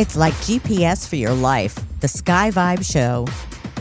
It's like GPS for your life. The Sky Vibe Show.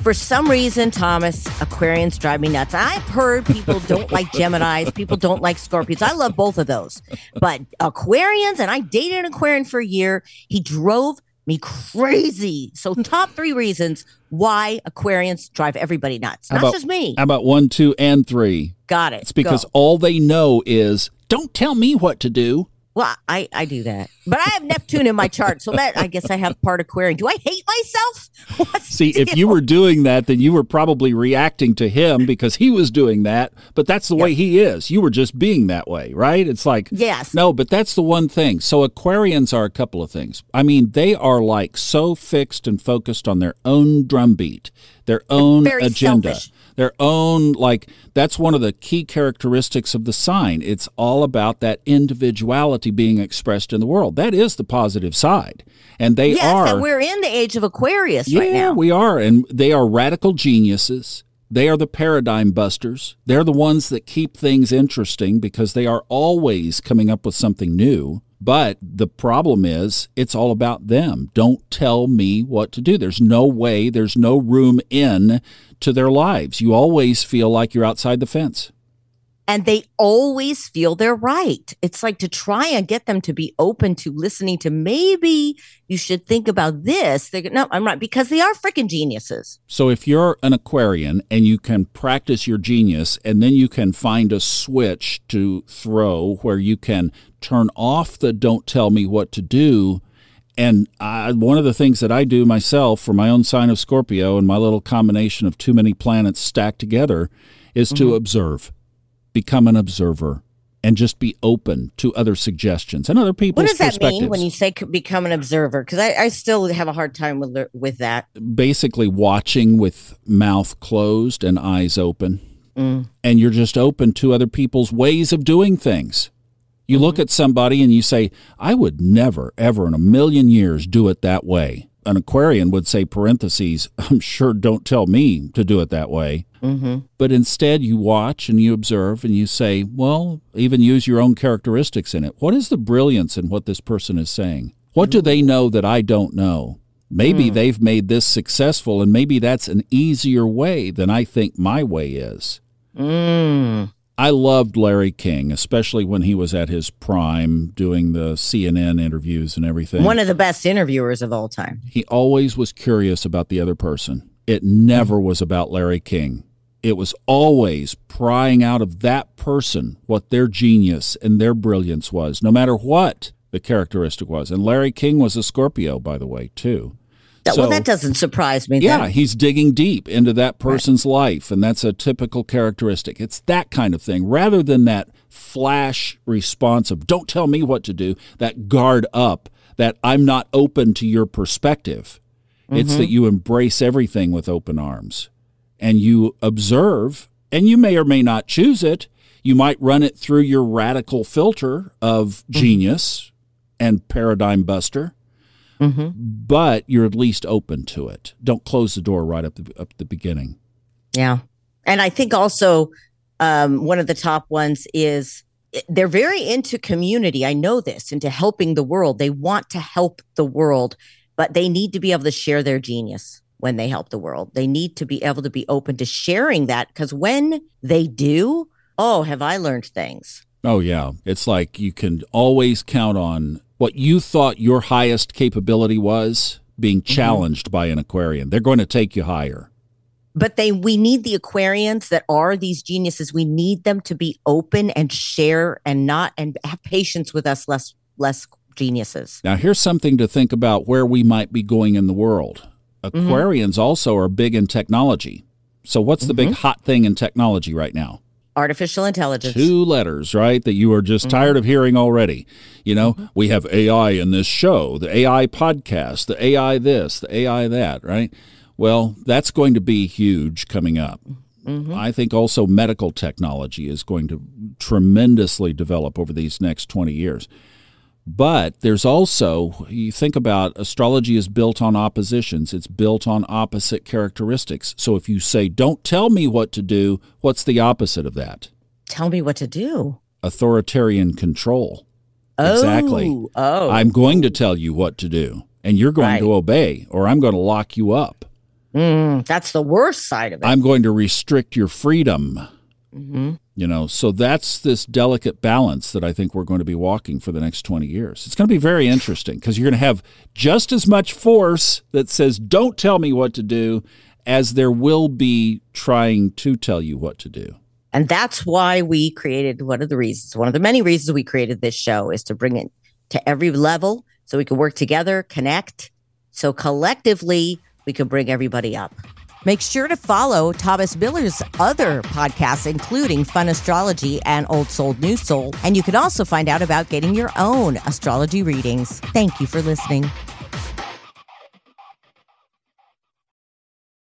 For some reason, Thomas, Aquarians drive me nuts. I've heard people don't like Geminis. People don't like Scorpions. I love both of those. But Aquarians, and I dated an Aquarian for a year. He drove me crazy. So top 3 reasons why Aquarians drive everybody nuts. Not just me. How about 1, 2, and 3? Got it. It's because all they know is, don't tell me what to do. Well, I do that. But I have Neptune in my chart, so that I guess I have part Aquarian. Do I hate myself? See, if you were doing that, then you were probably reacting to him because he was doing that, but that's the way he is. You were just being that way, right? It's like, yes. No, but that's the one thing. So Aquarians are a couple of things. I mean, they are like so fixed and focused on their own drumbeat, their own agenda. Selfish. Their own, like, that's one of the key characteristics of the sign. It's all about that individuality being expressed in the world. That is the positive side. And they are. Yes, and we're in the age of Aquarius right now. Yeah, we are. And they are radical geniuses. They are the paradigm busters. They're the ones that keep things interesting because they are always coming up with something new. But the problem is, it's all about them. Don't tell me what to do. There's no way, there's no room in to their lives. You always feel like you're outside the fence. And they always feel they're right. It's like to try and get them to be open to listening to maybe you should think about this. They go, no, I'm right, because they are freaking geniuses. So if you're an Aquarian and you can practice your genius and then you can find a switch to throw where you can turn off the don't tell me what to do. And one of the things that I do myself for my own sign of Scorpio and my little combination of too many planets stacked together is to observe. Become an observer and just be open to other suggestions and other people's perspectives. What does that mean when you say become an observer? Because I still have a hard time with that. Basically watching with mouth closed and eyes open. And you're just open to other people's ways of doing things. You look at somebody and you say, I would never, ever in a million years do it that way. An Aquarian would say, parentheses, I'm sure don't tell me to do it that way. But instead you watch and you observe and you say, well, even use your own characteristics in it. What is the brilliance in what this person is saying? What do they know that I don't know? Maybe they've made this successful and maybe that's an easier way than I think my way is. I loved Larry King, especially when he was at his prime doing the CNN interviews and everything. One of the best interviewers of all time. He always was curious about the other person. It never was about Larry King. It was always prying out of that person what their genius and their brilliance was, no matter what the characteristic was. And Larry King was a Scorpio, by the way, too. Well, that doesn't surprise me. Yeah, he's digging deep into that person's life, and that's a typical characteristic. It's that kind of thing, rather than that flash response of, don't tell me what to do, that guard up, that I'm not open to your perspective. It's that you embrace everything with open arms, and you observe, and you may or may not choose it. You might run it through your radical filter of genius and paradigm buster. But you're at least open to it. Don't close the door right up the beginning. Yeah. And I think also one of the top ones is they're very into community. I know this, into helping the world. They want to help the world, but they need to be able to share their genius when they help the world. They need to be able to be open to sharing that, because when they do, oh, have I learned things. Oh, yeah. It's like you can always count on what you thought your highest capability was being challenged by an Aquarian. They're going to take you higher. But we need the Aquarians that are these geniuses. We need them to be open and share and have patience with us less geniuses. Now, here's something to think about where we might be going in the world. Aquarians also are big in technology. So what's the big hot thing in technology right now? Artificial intelligence. 2 letters, right, that you are just tired of hearing already. You know, we have AI in this show, the AI podcast, the AI this, the AI that, right? Well, that's going to be huge coming up. I think also medical technology is going to tremendously develop over these next 20 years. But there's also, you think about astrology is built on oppositions. It's built on opposite characteristics. So if you say, don't tell me what to do, what's the opposite of that? Tell me what to do. Authoritarian control. Oh, exactly. Oh. I'm going to tell you what to do. and you're going to obey, or I'm going to lock you up. That's the worst side of it. I'm going to restrict your freedom. So that's this delicate balance that I think we're going to be walking for the next 20 years. It's going to be very interesting because you're going to have just as much force that says, don't tell me what to do, as there will be trying to tell you what to do. And that's why we created one of the many reasons we created this show is to bring it to every level so we can work together, connect. So collectively, we can bring everybody up. Make sure to follow Thomas Miller's other podcasts, including Fun Astrology and Old Soul, New Soul. And you can also find out about getting your own astrology readings. Thank you for listening.